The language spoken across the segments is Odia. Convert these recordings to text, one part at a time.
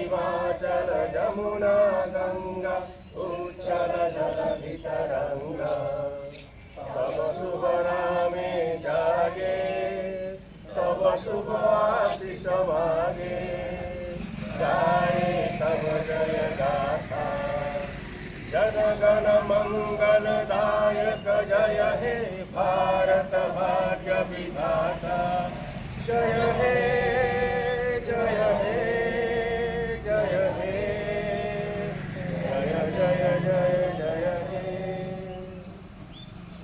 हिमाचल जमुना गंगा उच्छल जलधितरंगा तब शुभ नामे जागे तब शुभ आशीष मागे गाए तब जय गाथा जनगण मंगलदायक जय हे भारत भाग्य विधाता जय हे जय हे जय हे जय जय जय जय हे।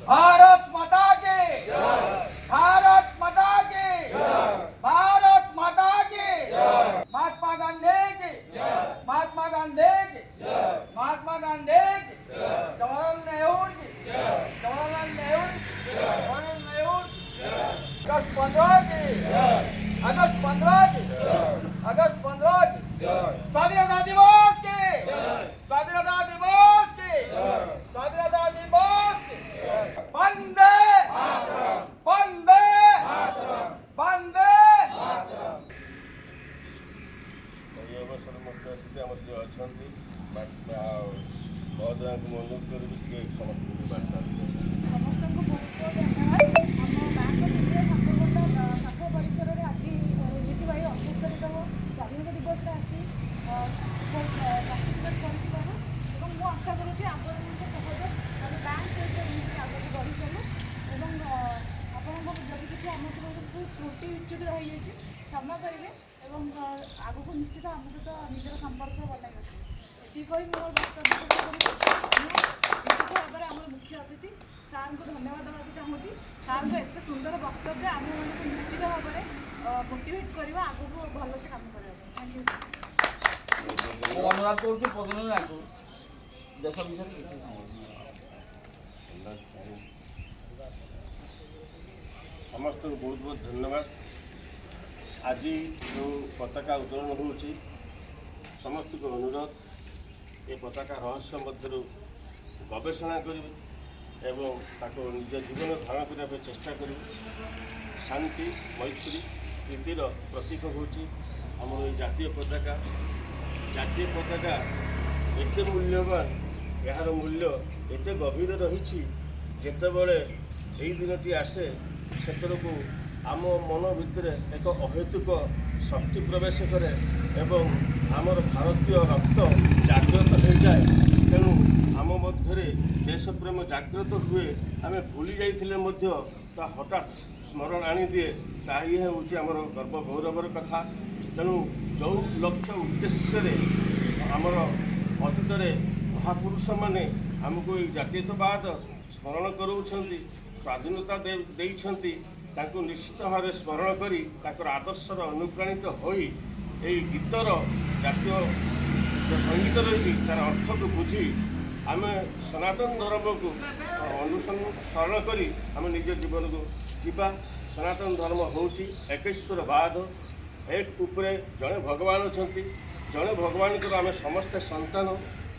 भारत माता के भारत माता के भारत माता के महात्मा गांधी की महात्मा गांधी की महात्मा गांधी की जवाहरलाल नेहरू की जवाहरलाल नेहरू जवाहरलाल नेहरू अगस्त 15 की अगस्त 15 की अगस्त 15 की स्वाधीनता दिवस के स्वाधीनता दिवस के स्वाधीनता दिवस के वंदे वंदे वंदे এই অবসর মধ্যে আমাদের অনেক মহোদয়ଙ୍କୁ ମୁଁ ଅନୁରୋଧ କରିବି ଟିକେ ସମସ୍ତଙ୍କୁ ବାର୍ତ୍ତା ସମସ୍ତଙ୍କୁ ବହୁତ ଧନ୍ୟବାଦ। ଆମ ବ୍ୟାଙ୍କ ଶାଖା ପରିସରରେ ଆଜି ରୀତିବାହୀ 78ତମ ସ୍ୱାଧୀନତା ଦିବସରେ ଆସି ପାର୍ଟିସିପେଟ୍ କରିଥିବାରୁ ଏବଂ ମୁଁ ଆଶା କରୁଛି ଆପଣଙ୍କ ସହଯୋଗ ଆମେ ବ୍ୟାଙ୍କ ସହିତ ଏମିତି ଆଗକୁ ବଢ଼ି ଚାଲୁ ଏବଂ ଆପଣଙ୍କ ଯଦି କିଛି ଆମ ତରଫରୁ ତ୍ରୁଟି ବିଚ୍ୟୁତି ରହିଯାଇଛି କ୍ଷମା କରିବେ ଏବଂ ଆଗକୁ ନିଶ୍ଚିତ ଆମ ସହିତ ନିଜର ସମ୍ପର୍କ ବନାଇ ରଖିବେ। ଏତିକି କହି ମୋର ବକ୍ତବ୍ୟ ଶେଷ କରୁଛି। ମୁଁ ବିଶେଷ ଭାବରେ ଆମର ମୁଖ୍ୟ ଅତିଥି ସାର୍ଙ୍କୁ ଧନ୍ୟବାଦ ଦେବାକୁ ଚାହୁଁଛି। ସାର୍ଙ୍କ ଏତେ ସୁନ୍ଦର ବକ୍ତବ୍ୟ ଆମମାନଙ୍କୁ ନିଶ୍ଚିତ ଭାବରେ ମୋଟିଭେଟ୍ କରିବା ଆଗକୁ ଭଲସେ କାମ କରିବା ପାଇଁ। Thank you sir. ମୁଁ ଅନୁରୋଧ କରୁଛି ପ୍ରଧାନ ଆଗକୁ ଦେଶ ବିଷୟରେ କିଛି ସମସ୍ତଙ୍କୁ ବହୁତ ବହୁତ ଧନ୍ୟବାଦ। ଆଜି ଯେଉଁ ପତାକା ଉତ୍ତୋଳନ ହେଉଛି ସମସ୍ତଙ୍କୁ ଅନୁରୋଧ ଏ ପତାକା ରହସ୍ୟ ମଧ୍ୟରୁ ଗବେଷଣା କରିବେ ଏବଂ ତାକୁ ନିଜ ଜୀବନ ଧାରଣ କରିବା ପାଇଁ ଚେଷ୍ଟା କରିବେ। ଶାନ୍ତି ମୈତ୍ରୀ ପ୍ରୀତିର ପ୍ରତୀକ ହେଉଛି ଆମର ଏଇ ଜାତୀୟ ପତାକା। ଜାତୀୟ ପତାକା ଏତେ ମୂଲ୍ୟବାନ, ଏହାର ମୂଲ୍ୟ ଏତେ ଗଭୀର ରହିଛି। ଯେତେବେଳେ ଏହି ଦିନଟି ଆସେ ସେତେବେଳକୁ ଆମ ମନ ଭିତରେ ଏକ ଅହେତୁକ ଶକ୍ତି ପ୍ରବେଶ କରେ ଏବଂ ଆମର ଭାରତୀୟ ରକ୍ତ ଜାଗ୍ରତ ହୋଇଯାଏ। ତେଣୁ ଆମ ମଧ୍ୟରେ ଦେଶପ୍ରେମ ଜାଗ୍ରତ ହୁଏ। ଆମେ ଭୁଲି ଯାଇଥିଲେ ମଧ୍ୟ ତା ହଠାତ୍ ସ୍ମରଣ ଆଣିଦିଏ। ତାହା ହିଁ ହେଉଛି ଆମର ଗର୍ବ ଗୌରବର କଥା। ତେଣୁ ଯେଉଁ ଲକ୍ଷ୍ୟ ଉଦ୍ଦେଶ୍ୟରେ ଆମର ଅତୀତରେ ମହାପୁରୁଷମାନେ ଆମକୁ ଏଇ ଜାତୀୟତାବାଦ ସ୍ମରଣ କରାଉଛନ୍ତି, ସ୍ୱାଧୀନତା ଦେଇଛନ୍ତି, ତାଙ୍କୁ ନିଶ୍ଚିତ ଭାବରେ ସ୍ମରଣ କରି ତାଙ୍କର ଆଦର୍ଶର ଅନୁପ୍ରାଣିତ ହୋଇ ଏହି ଗୀତର ଜାତୀୟ ସଙ୍ଗୀତ ରହିଛି ତା'ର ଅର୍ଥକୁ ବୁଝି ଆମେ ସନାତନ ଧର୍ମକୁ ଅନୁସରଣ କରି ଆମେ ନିଜ ଜୀବନକୁ ଯିବା। ସନାତନ ଧର୍ମ ହେଉଛି ଏକେଶ୍ୱରବାଦ। ଏକ ଉପରେ ଜଣେ ଭଗବାନ ଅଛନ୍ତି, ଜଣେ ଭଗବାନଙ୍କର ଆମେ ସମସ୍ତେ ସନ୍ତାନ।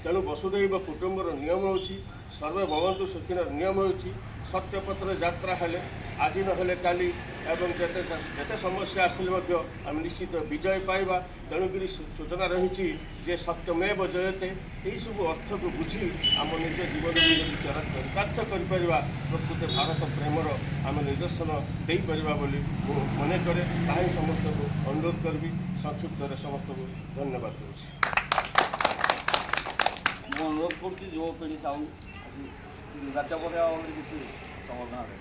ତେଣୁ ବସୁଧୈବ କୁଟୁମ୍ବର ନିୟମ ହେଉଛି ସର୍ବେ ଭବନ୍ତୁ ସୁଖୀର ନିୟମ ହେଉଛି ସତ୍ୟପଥରେ ଯାତ୍ରା ହେଲେ ଆଜି ନହେଲେ କାଲି ଏବଂ ଯେତେ ସମସ୍ୟା ଆସିଲେ ମଧ୍ୟ ଆମେ ନିଶ୍ଚିତ ବିଜୟ ପାଇବା। ତେଣୁକରି ସୂଚନା ରହିଛି ଯେ ସତ୍ୟମେବ ଜୟତେ। ଏହିସବୁ ଅର୍ଥକୁ ବୁଝି ଆମ ନିଜ ଜୀବନକୁ ଯଦି ଚରିତାର୍ଥ କରିପାରିବା ପ୍ରକୃତ ଭାରତ ପ୍ରେମର ଆମେ ନିଦର୍ଶନ ଦେଇପାରିବା ବୋଲି ମୁଁ ମନେ କରେ। ତାହା ହିଁ ସମସ୍ତଙ୍କୁ ଅନୁରୋଧ କରିବି। ସଂକ୍ଷିପ୍ତରେ ସମସ୍ତଙ୍କୁ ଧନ୍ୟବାଦ ଦେଉଛି। ମୁଁ ଅନୁରୋଧ କରୁଛି ଯୁବପିଢ଼ି ସାଉଣ୍ଡ ଆସି ନିର୍ବାଚନ ପରେ ଆଉ କିଛି ସମାଧାନ ହେବେ।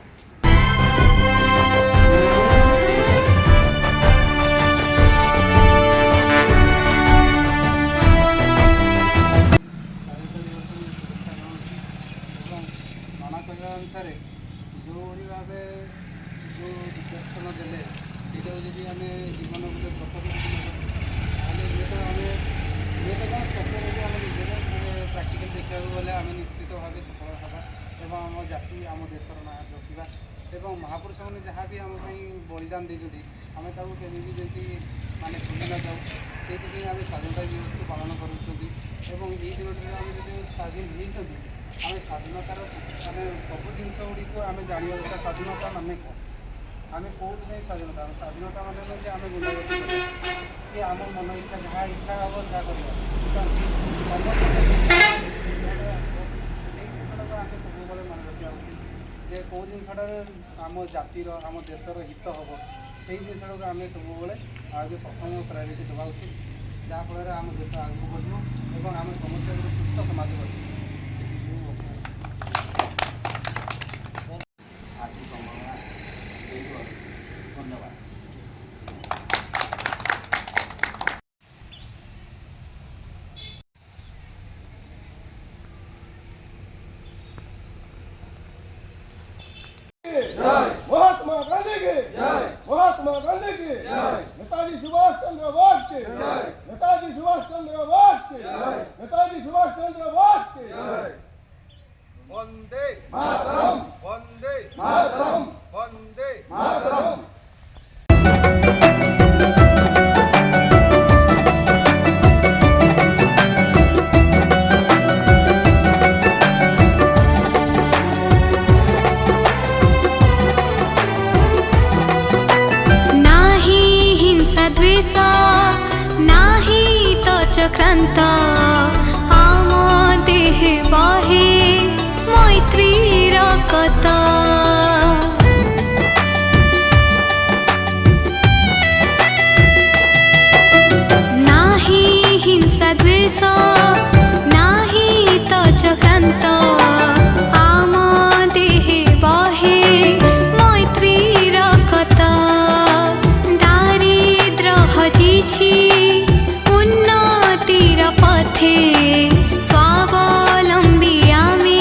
ମାନା କହିବା ଅନୁସାରେ ଯେଉଁଭଳି ଭାବେ ଯେଉଁ ଦିଗ୍ଦର୍ଶନ ଦେଲେ ସେଇଟାକୁ ଯଦି ଆମେ ଜୀବନ ଗୋଟେ ପ୍ରକୃତି ତାହେଲେ ହୁଏତ କ'ଣ ସତ୍ୟରେ ବି ଆମେ ନିଜର ପ୍ରାକ୍ଟିକାଲ ଦେଖିବାକୁ ଗଲେ ଆମେ ନିଶ୍ଚିତ ଭାବେ ସଫଳ ହେବା ଏବଂ ଆମ ଜାତି ଆମ ଦେଶର ନାଁ ରଖିବା ଏବଂ ମହାପୁରୁଷମାନେ ଯାହା ବି ଆମ ପାଇଁ ବଳିଦାନ ଦେଇଛନ୍ତି ଆମେ ତାକୁ କେବେ ବି ଯେମିତି ମାନେ ଭୁଲି ନ ଯାଉ। ସେଇଥିପାଇଁ ଆମେ ସ୍ୱାଧୀନତା ଦିବସକୁ ପାଳନ କରୁଛନ୍ତି ଏବଂ ଏହି ଦିନଟିରେ ଆମେ ଯଦି ସ୍ୱାଧୀନ ହେଇଛନ୍ତି ଆମେ ସ୍ୱାଧୀନତାର ମାନେ ସବୁ ଜିନିଷ ଗୁଡ଼ିକୁ ଆମେ ଜାଣିବା ଦରକାର। ସ୍ୱାଧୀନତା ମାନେ କ'ଣ? आम कौन स्वाधीनता आम स्वाधीनता मैंने नुहे कि आम गुंडागर्दी कि आम मन इच्छा जहाँ इच्छा हम जहाँ कर सबुबले मन रखा उचित जे कौ जिनटा आम जातिर आम देशर हित हम से जिनटा आम सबुबले आगे प्रथम प्रायोरिटी देवा उचित जहाँफल आम देश आगे बढ़ो और आम समस्त सुस्थ समाज बस आज धन्यवाद। महात्मा गांधी की महात्मा गांधी की नेताजी सुभाष चंद्र बोस की नेताजी सुभाष चंद्र बोस की नेताजी सुभाष चंद्र बोस की वंदे मातरम वंदे मातरम वंदे मातरम। द्वेष नाही तो चक्रांत आम देह बहे मैत्रीर कत नाही हिंसा द्वेष नाही तो चक्रांत आम देह बहे मैत्रीर कत उन्नतिर पथे स्वावलम्बी आमे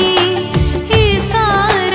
ईश्वर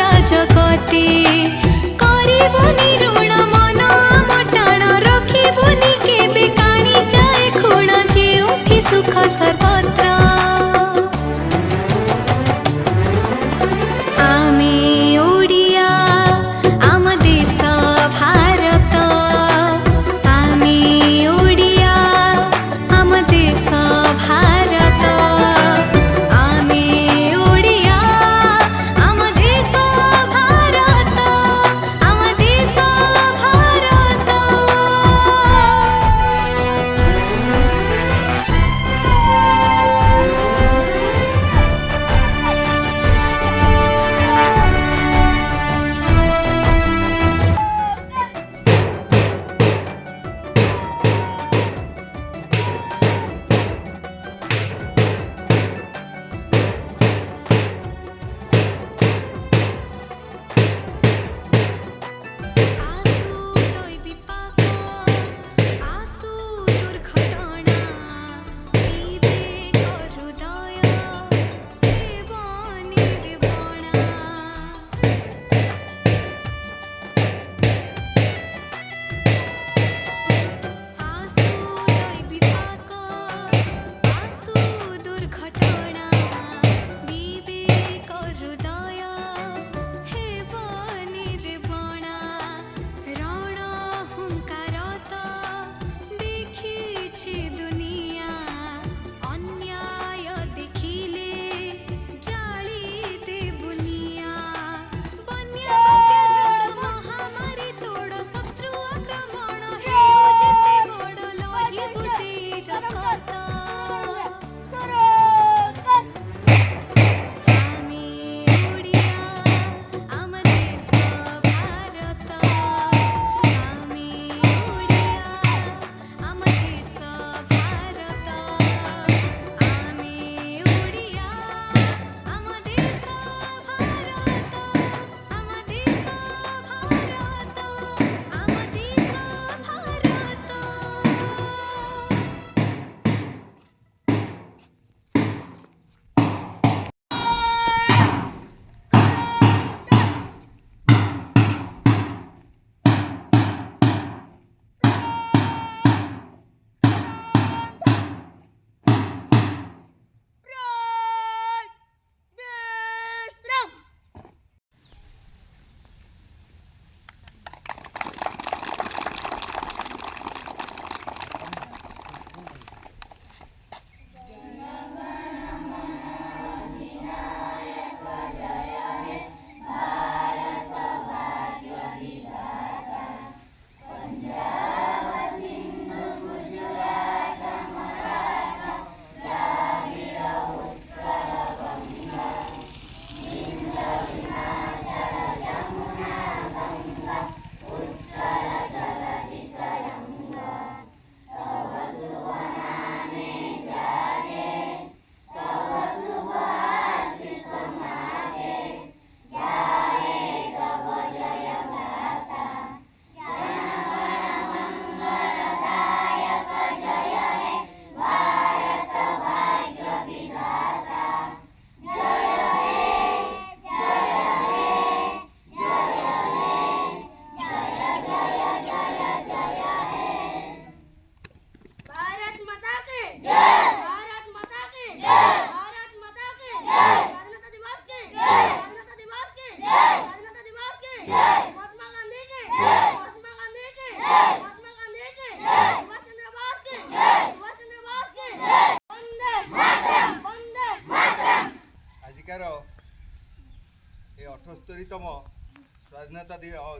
ସ୍ୱାଧୀନତା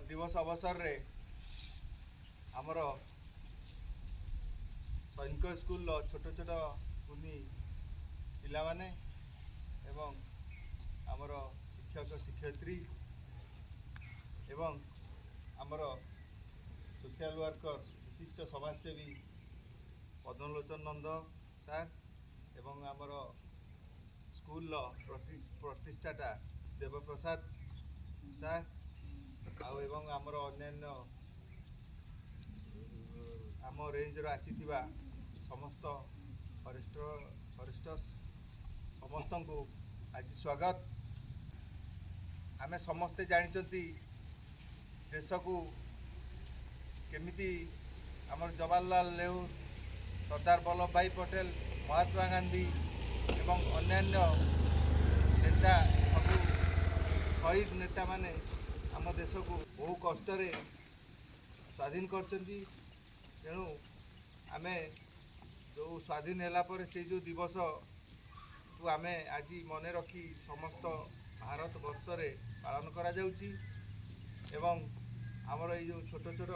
ଦିବସ ଅବସରରେ ଆମର ସୈନିକ ସ୍କୁଲର ଛୋଟ ଛୋଟ କୁନି ପିଲାମାନେ ଏବଂ ଆମର ଶିକ୍ଷକ ଶିକ୍ଷୟିତ୍ରୀ ଏବଂ ଆମର ସୋସିଆଲ ୱାର୍କର ବିଶିଷ୍ଟ ସମାଜସେବୀ ପଦ୍ମଲୋଚନ ନନ୍ଦ ସାର୍ ଏବଂ ଆମର ସ୍କୁଲର ପ୍ରତିଷ୍ଠାତା ଦେବପ୍ରସାଦ ସାର୍ ଆଉ ଏବଂ ଆମର ଅନ୍ୟାନ୍ୟ ଆମ ରେଞ୍ଜର ଆସିଥିବା ସମସ୍ତ ଫରେଷ୍ଟର୍ସ ସମସ୍ତଙ୍କୁ ଆଜି ସ୍ୱାଗତ। ଆମେ ସମସ୍ତେ ଜାଣିଛନ୍ତି ଦେଶକୁ କେମିତି ଆମର ଜବାହରଲାଲ ନେହେରୁ, ସର୍ଦ୍ଦାର ବଲ୍ଲଭ ଭାଇ ପଟେଲ, ମହାତ୍ମା ଗାନ୍ଧୀ ଏବଂ ଅନ୍ୟାନ୍ୟ ନେତା ସବୁ ଶହୀଦ ନେତାମାନେ ଆମ ଦେଶକୁ ବହୁ କଷ୍ଟରେ ସ୍ୱାଧୀନ କରିଛନ୍ତି। ତେଣୁ ଆମେ ଯେଉଁ ସ୍ୱାଧୀନ ହେଲା ପରେ ସେଇ ଯେଉଁ ଦିବସକୁ ଆମେ ଆଜି ମନେ ରଖି ସମସ୍ତ ଭାରତ ବର୍ଷରେ ପାଳନ କରାଯାଉଛି ଏବଂ ଆମର ଏଇ ଯେଉଁ ଛୋଟ ଛୋଟ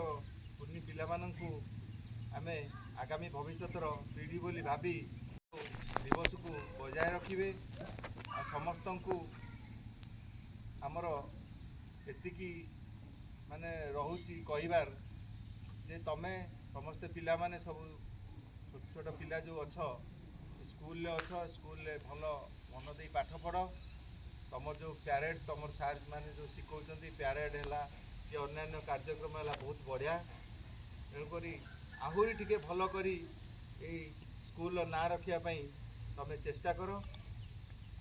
କୁନି ପିଲାମାନଙ୍କୁ ଆମେ ଆଗାମୀ ଭବିଷ୍ୟତର ପିଢ଼ି ବୋଲି ଭାବି ଦିବସକୁ ବଜାୟ ରଖିବେ। ଆଉ ସମସ୍ତଙ୍କୁ ଆମର ଏତିକି ମାନେ ରହୁଛି କହିବାର ଯେ ତମେ ସମସ୍ତେ ପିଲାମାନେ ସବୁ ଛୋଟ ଛୋଟ ପିଲା ଯେଉଁ ଅଛ ସ୍କୁଲରେ ଅଛ, ସ୍କୁଲରେ ଭଲ ମନ ଦେଇ ପାଠ ପଢ଼। ତମର ଯେଉଁ ପ୍ୟାରେଡ଼ ତମର ସାର୍ ମାନେ ଯେଉଁ ଶିଖଉଛନ୍ତି ପ୍ୟାରେଡ଼ ହେଲା କି ଅନ୍ୟାନ୍ୟ କାର୍ଯ୍ୟକ୍ରମ ହେଲା ବହୁତ ବଢ଼ିଆ। ତେଣୁକରି ଆହୁରି ଟିକେ ଭଲ କରି ଏଇ ସ୍କୁଲର ନାଁ ରଖିବା ପାଇଁ ତମେ ଚେଷ୍ଟା କର।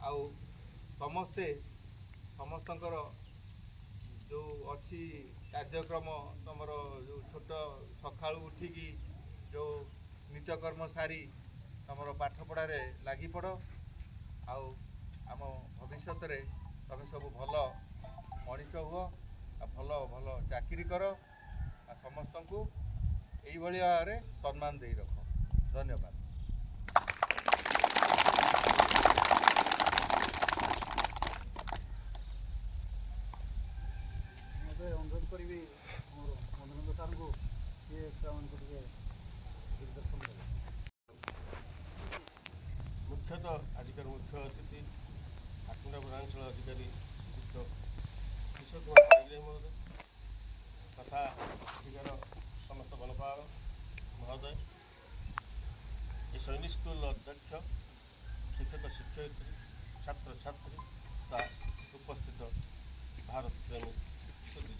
ଆଉ ସମସ୍ତଙ୍କର ଯେଉଁ ଅଛି କାର୍ଯ୍ୟକ୍ରମ ତମର ଯେଉଁ ଛୋଟ ସକାଳୁ ଉଠିକି ଯେଉଁ ନିତ୍ୟକର୍ମ ସାରି ତମର ପାଠପଢ଼ାରେ ଲାଗିପଡ଼। ଆଉ ଆମ ଭବିଷ୍ୟତରେ ତମେ ସବୁ ଭଲ ମଣିଷ ହୁଅ ଆଉ ଭଲ ଭଲ ଚାକିରି କର ଆଉ ସମସ୍ତଙ୍କୁ ଏଇଭଳି ଭାବରେ ସମ୍ମାନ ଦେଇ ରଖ। ଧନ୍ୟବାଦ। ମୋତେ ଅନୁରୋଧ କରିବି ଆମର ମନୋରଞ୍ଜନ ସାର୍ଙ୍କୁ ସିଏ ଛୁଆମାନଙ୍କୁ ଟିକେ ଦିଗ୍ଦର୍ଶନ ଦେବେ। ମୁଖ୍ୟତଃ ଆଜିକାର ମୁଖ୍ୟ ଅତିଥି ଆଖଣ୍ଡା ବନାଞ୍ଚଳ ଅଧିକାରୀ ଶ୍ରୀଯୁକ୍ତ କିଶୋର କୁମାର ପାଣିଗ୍ରାହୀ ମହୋଦୟ, ତଥା ଏଠିକାର ସମସ୍ତ ବନପାଳ ମହୋଦୟ, ଏ ସୈନିକ ସ୍କୁଲର ଅଧ୍ୟକ୍ଷ, ଶିକ୍ଷକ ଶିକ୍ଷୟିତ୍ରୀ, ଛାତ୍ରଛାତ୍ରୀ ତଥା ଉପସ୍ଥିତ ଭାରତ ପ୍ରେମୀ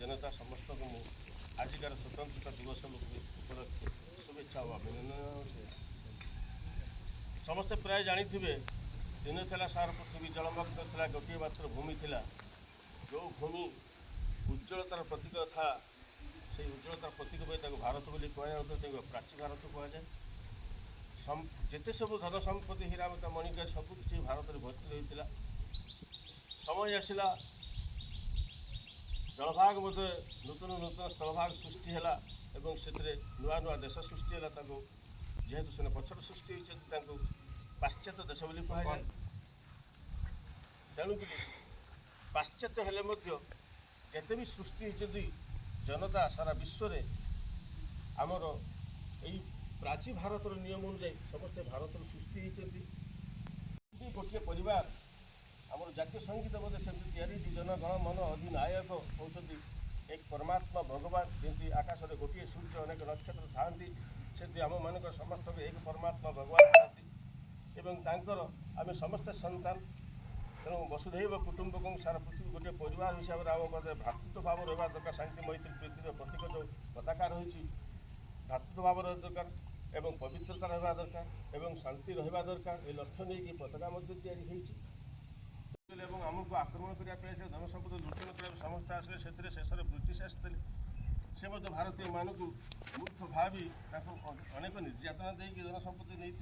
ଜନତା ସମସ୍ତଙ୍କୁ ମୁଁ ଆଜିକାର ସ୍ୱତନ୍ତ୍ରତା ଦିବସ ଉପଲକ୍ଷେ शुभेच्छा और अभिनंदन। समस्ते प्राय जानिथिबे दिन थिला सारा पृथ्वी जलमग्न थिला, गोटे मात्र भूमि थिला, जो भूमि उज्ज्वलतार प्रतीक था, से उज्ज्वलतार प्रतीक पे भारत बोली कहुए, प्राची भारत कहुए। जेते सब धन संपत्ति हीरामता मणिका सब किसी भारत में भर्ती होता। समय आसला जलभाग मध्य नूतन नूतन स्थलभाग सृष्टि है और से नुआ नुआ देश सृष्टि है। जेहेतु से पछड़ सृष्टि होती पाश्चात्य देश बोली कहुए। तेणुक पाश्चात्य हेले जिते भी सृष्टि होती जनता सारा विश्व में आमर यही प्राची भारतर नियम अनुजाई समस्ते भारत सृष्टि होती। गोटे परिवार आम जातीय संगीत बोधे सेमती तैयारी जनगण मन अधिनायक होती एक परमात्मा भगवान जमी आकाश में गोटे सूर्य अनेक नक्षत्र था से आम मान समस्त एक परमात्मा भगवान था आम समस्ते संतान। तेणु वसुधैव कुटुंबक सारा पृथ्वी गोटे परिवार हिसाब से आम पाखे भ्रातृत्व भाव रहा दरकार। शांति मैत्री प्रीतिर प्रतीक जो पताका रही भ्रातृत्व भाव रहा दरकार एवं पवित्रता रहा दरकार एवं शांति रहा दरकार। ये लक्ष्य नहीं पताका या आमको आक्रमण करने धन संपत्ति लुटन करने समस्त आसे से शेष ब्रिटिश आसते से भारतीय मानक मूर्ख भावी अनेक निर्यातना देकी धन संपत्ति नहीं।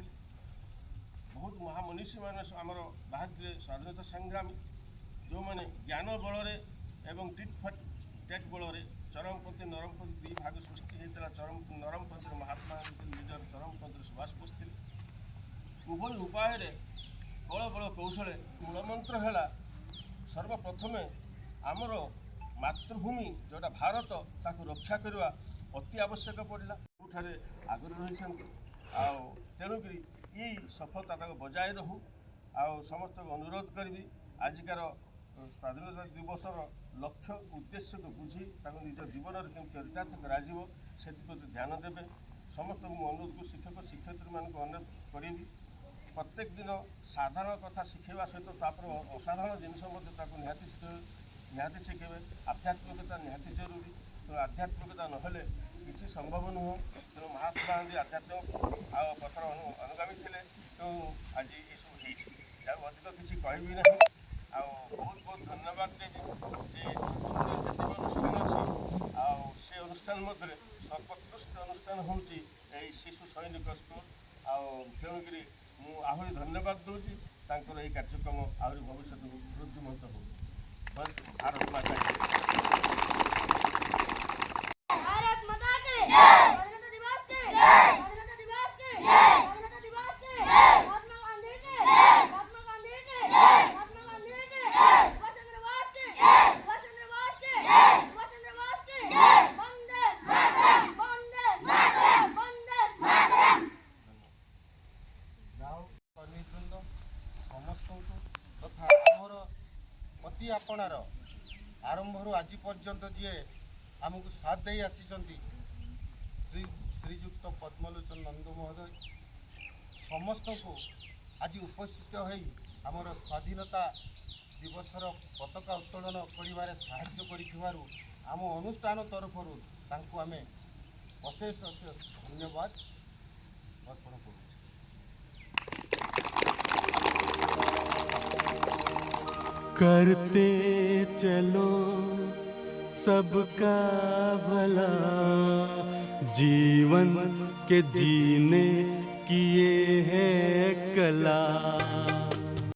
बहुत महामनीषी मान आमर बाहर स्वाधीनता संग्रामी जो मैंने ज्ञान बल एवं टिट फट टेट बल चरमपंथी नरमपंथी दुई भाग सृष्टि होता। नरमपंथी महात्मा निजर चरमपंथी सुभाष बोस थे। उभय उपाय बल बल कौशल मूलमंत्र है सर्वप्रथमे आमर ମାତୃଭୂମି ଯେଉଁଟା ଭାରତ ତାକୁ ରକ୍ଷା କରିବା ଅତି ଆବଶ୍ୟକ ପଡ଼ିଲା। ସବୁଠାରେ ଆଗରେ ରହିଛନ୍ତି ଆଉ ତେଣୁକରି ଏଇ ସଫଳତା ତାକୁ ବଜାୟ ରହୁ। ଆଉ ସମସ୍ତଙ୍କୁ ଅନୁରୋଧ କରିବି ଆଜିକାର ସ୍ୱାଧୀନତା ଦିବସର ଲକ୍ଷ୍ୟ ଉଦ୍ଦେଶ୍ୟକୁ ବୁଝି ତାକୁ ନିଜ ଜୀବନରେ କେମିତି ଚରିତାର୍ଥ କରାଯିବ ସେଥିପ୍ରତି ଧ୍ୟାନ ଦେବେ। ସମସ୍ତଙ୍କୁ ମୁଁ ଅନୁରୋଧ ଶିକ୍ଷକ ଶିକ୍ଷୟିତ୍ରୀମାନଙ୍କୁ ଅନୁରୋଧ କରିବି ପ୍ରତ୍ୟେକ ଦିନ ସାଧାରଣ କଥା ଶିଖାଇବା ସହିତ ତାପରେ ଅସାଧାରଣ ଜିନିଷ ମଧ୍ୟ ତାକୁ ନିହାତି ଶିଖେଇବେ। ଆଧ୍ୟାତ୍ମିକତା ନିହାତି ଜରୁରୀ। ତେଣୁ ଆଧ୍ୟାତ୍ମିକତା ନହେଲେ କିଛି ସମ୍ଭବ ନୁହଁ। ତେଣୁ ମହାତ୍ମା ଗାନ୍ଧୀ ଆଧ୍ୟାତ୍ମିକ ଆଉ ପଥର ଅନୁଗାମୀ ଥିଲେ। ତେଣୁ ଆଜି ଏସବୁ ହେଇଛି। ଆଉ ଅଧିକ କିଛି କହିବି ନାହିଁ। ଆଉ ବହୁତ ବହୁତ ଧନ୍ୟବାଦ ଦେବି ଯେ ଯେତିକି ଅନୁଷ୍ଠାନ ଅଛି ଆଉ ସେ ଅନୁଷ୍ଠାନ ମଧ୍ୟରେ ସର୍ବୋତ୍କୃଷ୍ଟ ଅନୁଷ୍ଠାନ ହେଉଛି ଏଇ ଶିଶୁ ସୈନିକ ସ୍କୁଲ। ଆଉ ତେଣୁକରି ମୁଁ ଆହୁରି ଧନ୍ୟବାଦ ଦେଉଛି ତାଙ୍କର ଏହି କାର୍ଯ୍ୟକ୍ରମ ଆହୁରି ଭବିଷ୍ୟତକୁ ବୃଦ୍ଧିମନ୍ତ ହଉ। ଭାରତ ମାତା କି ଜୟ। भारत माता की स्वाधीनता दिवस की स्वाधीनता दिवस की स्वाधीनता दिवस की महात्मा गांधी की महात्मा गांधी की महात्मा गांधी की सुभाष चंद्र बोस की सुभाष चंद्र बोस की सुभाष चंद्र बोस की वंदे मातरम वंदे मातरम वंदे मातरम। ଯାଉ କର୍ମୀବୃନ୍ଦ ସମସ୍ତଙ୍କୁ ତଥା ଆମର ଅତି ଆପଣାର ଆରମ୍ଭରୁ ଆଜି ପର୍ଯ୍ୟନ୍ତ ଯିଏ ଆମକୁ ସାଥ ଦେଇ ଆସିଛନ୍ତି ଶ୍ରୀଯୁକ୍ତ ପଦ୍ମଲୋଚନ ନନ୍ଦୁ ମହୋଦୟ ସମସ୍ତଙ୍କୁ ଆଜି ଉପସ୍ଥିତ ହୋଇ ଆମର ସ୍ୱାଧୀନତା ଦିବସର ପତାକା ଉତ୍ତୋଳନ କରିବାରେ ସାହାଯ୍ୟ କରିଥିବାରୁ ଆମ ଅନୁଷ୍ଠାନ ତରଫରୁ ତାଙ୍କୁ ଆମେ ଅଶେଷ ଧନ୍ୟବାଦ ଅର୍ପଣ କରୁଛୁ। करते चलो सबका भला, जीवन के जीने की ये है कला।